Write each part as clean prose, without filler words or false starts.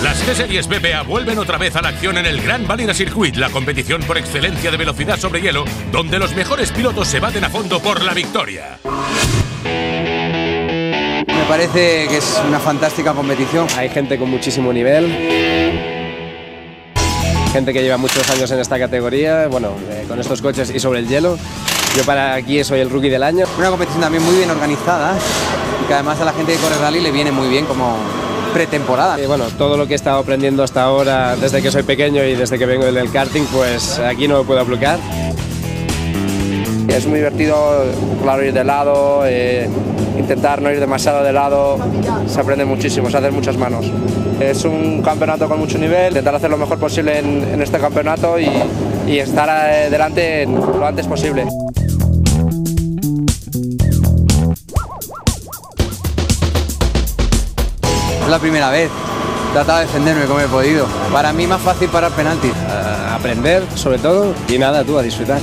Las G-Series BPA vuelven otra vez a la acción en el Grand Valira Circuit, la competición por excelencia de velocidad sobre hielo, donde los mejores pilotos se baten a fondo por la victoria. Me parece que es una fantástica competición. Hay gente con muchísimo nivel, gente que lleva muchos años en esta categoría, bueno, con estos coches y sobre el hielo. Yo para aquí soy el rookie del año. Una competición también muy bien organizada y que además a la gente que corre rally le viene muy bien como pretemporada. Bueno, todo lo que he estado aprendiendo hasta ahora, desde que soy pequeño y desde que vengo del karting, pues aquí no lo puedo aplicar. Es muy divertido, claro, ir de lado, intentar no ir demasiado de lado, se aprende muchísimo, se hacen muchas manos. Es un campeonato con mucho nivel, intentar hacer lo mejor posible en este campeonato y estar delante lo antes posible. Es la primera vez, he tratado de defenderme como he podido. Para mí más fácil parar penaltis. Aprender, sobre todo, y nada, tú a disfrutar.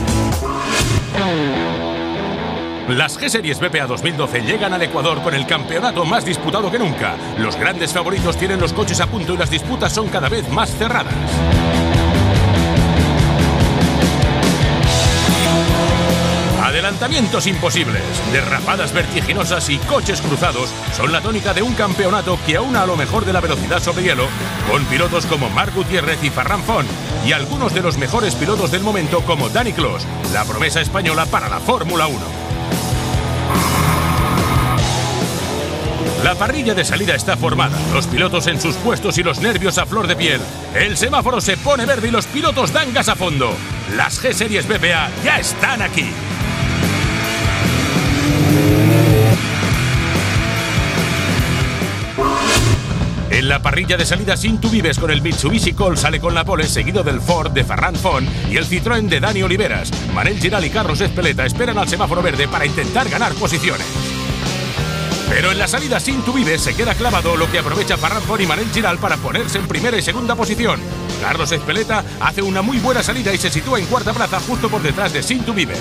Las G-Series BPA 2012 llegan al Ecuador con el campeonato más disputado que nunca. Los grandes favoritos tienen los coches a punto y las disputas son cada vez más cerradas. Adelantamientos imposibles, derrapadas vertiginosas y coches cruzados son la tónica de un campeonato que aúna a lo mejor de la velocidad sobre hielo, con pilotos como Marc Gutiérrez y Ferran Font, y algunos de los mejores pilotos del momento como Dani Clos, la promesa española para la Fórmula 1. La parrilla de salida está formada, los pilotos en sus puestos y los nervios a flor de piel. El semáforo se pone verde y los pilotos dan gas a fondo. Las G-Series BPA ya están aquí. En la parrilla de salida, Cintu Vives con el Mitsubishi Colt sale con la pole, seguido del Ford de Ferran Font y el Citroën de Dani Oliveras. Manel Giral y Carlos Ezpeleta esperan al semáforo verde para intentar ganar posiciones. Pero en la salida, Cintu Vives se queda clavado, lo que aprovecha Ferran Font y Manel Giral para ponerse en primera y segunda posición. Carlos Ezpeleta hace una muy buena salida y se sitúa en cuarta plaza justo por detrás de Cintu Vives.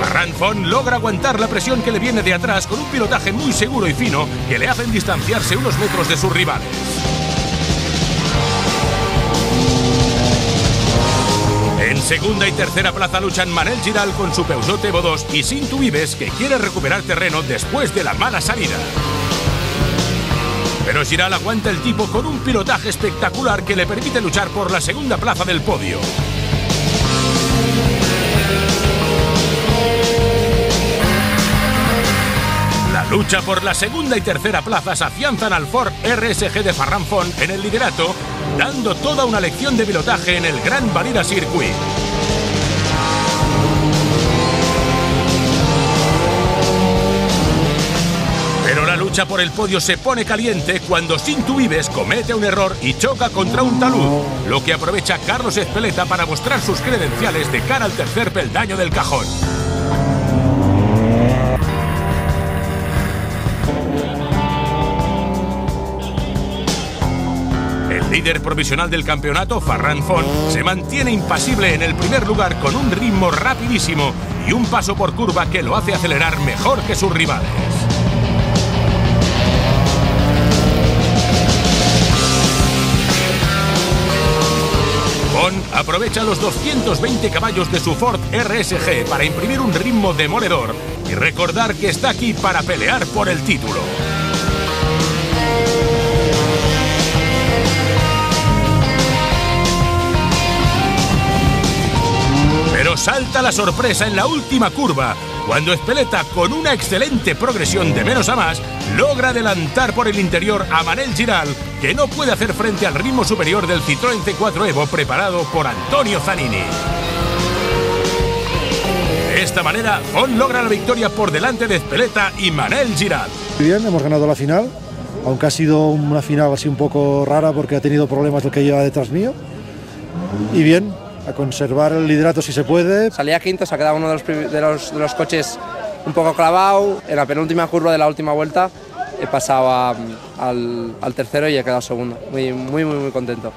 Ferran Font logra aguantar la presión que le viene de atrás con un pilotaje muy seguro y fino que le hacen distanciarse unos metros de sus rivales. En segunda y tercera plaza luchan Manel Giral con su Peugeot Evo 2 y Cintu Vives, que quiere recuperar terreno después de la mala salida. Pero Giral aguanta el tipo con un pilotaje espectacular que le permite luchar por la segunda plaza del podio. La lucha por la segunda y tercera plazas afianzan al Ford RSG de Ferran Font en el liderato, dando toda una lección de pilotaje en el Grand Valira Circuit. Pero la lucha por el podio se pone caliente cuando Cintu Vives comete un error y choca contra un talud, lo que aprovecha Carlos Ezpeleta para mostrar sus credenciales de cara al tercer peldaño del cajón. El líder provisional del campeonato, Ferran Font, se mantiene impasible en el primer lugar con un ritmo rapidísimo y un paso por curva que lo hace acelerar mejor que sus rivales. Font aprovecha los 220 caballos de su Ford RSG para imprimir un ritmo demoledor y recordar que está aquí para pelear por el título. Pero salta la sorpresa en la última curva, cuando Ezpeleta, con una excelente progresión de menos a más, logra adelantar por el interior a Manel Giral, que no puede hacer frente al ritmo superior del Citroën C4 Evo preparado por Antonio Zanini. De esta manera, Font logra la victoria por delante de Ezpeleta y Manel Giral. Bien, hemos ganado la final, aunque ha sido una final así un poco rara porque ha tenido problemas el que lleva detrás mío. Y bien, a conservar el liderato si se puede. Salía quinto, se ha quedado uno de los coches un poco clavado. En la penúltima curva de la última vuelta he pasado al tercero y he quedado segundo. Muy contento.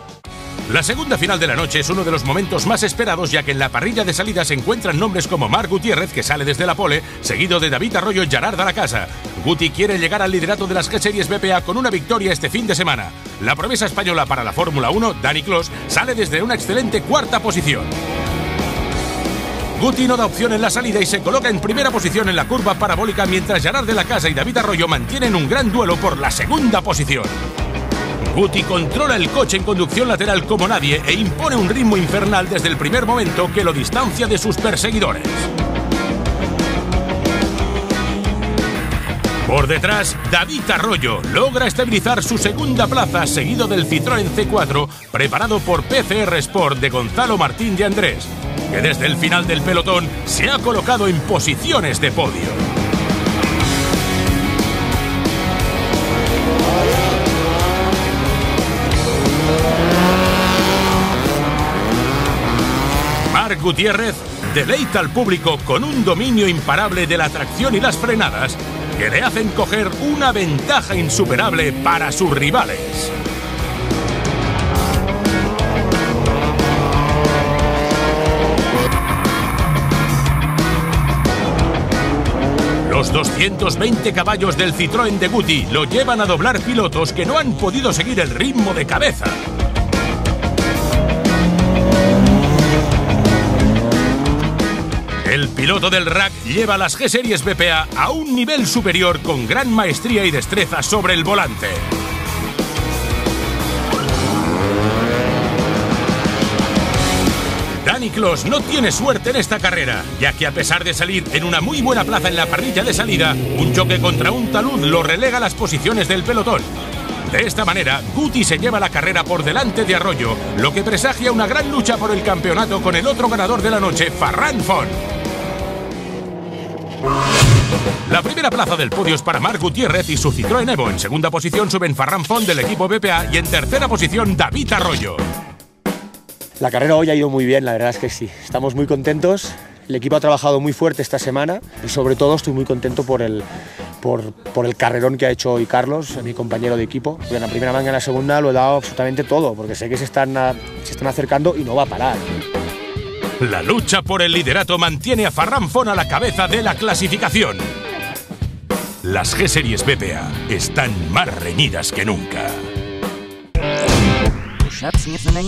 La segunda final de la noche es uno de los momentos más esperados, ya que en la parrilla de salida se encuentran nombres como Marc Gutiérrez, que sale desde la pole, seguido de David Arroyo y Gerard Dalacasa. Guti quiere llegar al liderato de las G-Series BPA con una victoria este fin de semana. La promesa española para la Fórmula 1, Dani Clos, sale desde una excelente cuarta posición. Guti no da opción en la salida y se coloca en primera posición en la curva parabólica, mientras Gerard Dalacasa y David Arroyo mantienen un gran duelo por la segunda posición. Guti controla el coche en conducción lateral como nadie e impone un ritmo infernal desde el primer momento que lo distancia de sus perseguidores. Por detrás, David Arroyo logra estabilizar su segunda plaza, seguido del Citroën C4 preparado por PCR Sport de Gonzalo Martín de Andrés, que desde el final del pelotón se ha colocado en posiciones de podio. Marc Gutiérrez deleita al público con un dominio imparable de la tracción y las frenadas que le hacen coger una ventaja insuperable para sus rivales. Los 220 caballos del Citroën de Guti lo llevan a doblar pilotos que no han podido seguir el ritmo de cabeza. El piloto del RAC lleva las G-Series BPA a un nivel superior con gran maestría y destreza sobre el volante. Dani Clos no tiene suerte en esta carrera, ya que a pesar de salir en una muy buena plaza en la parrilla de salida, un choque contra un talud lo relega a las posiciones del pelotón. De esta manera, Guti se lleva la carrera por delante de Arroyo, lo que presagia una gran lucha por el campeonato con el otro ganador de la noche, Ferran Font. La primera plaza del podio es para Marc Gutiérrez y su Citroën Evo. En segunda posición suben Ferran Font del equipo BPA y en tercera posición David Arroyo. La carrera hoy ha ido muy bien, la verdad es que sí. Estamos muy contentos. El equipo ha trabajado muy fuerte esta semana y sobre todo estoy muy contento por el carrerón que ha hecho hoy Carlos, mi compañero de equipo. En la primera manga y en la segunda lo he dado absolutamente todo, porque sé que se están acercando y no va a parar. La lucha por el liderato mantiene a Ferran Font a la cabeza de la clasificación. Las G-Series BPA están más reñidas que nunca. Schätzen jetzt in der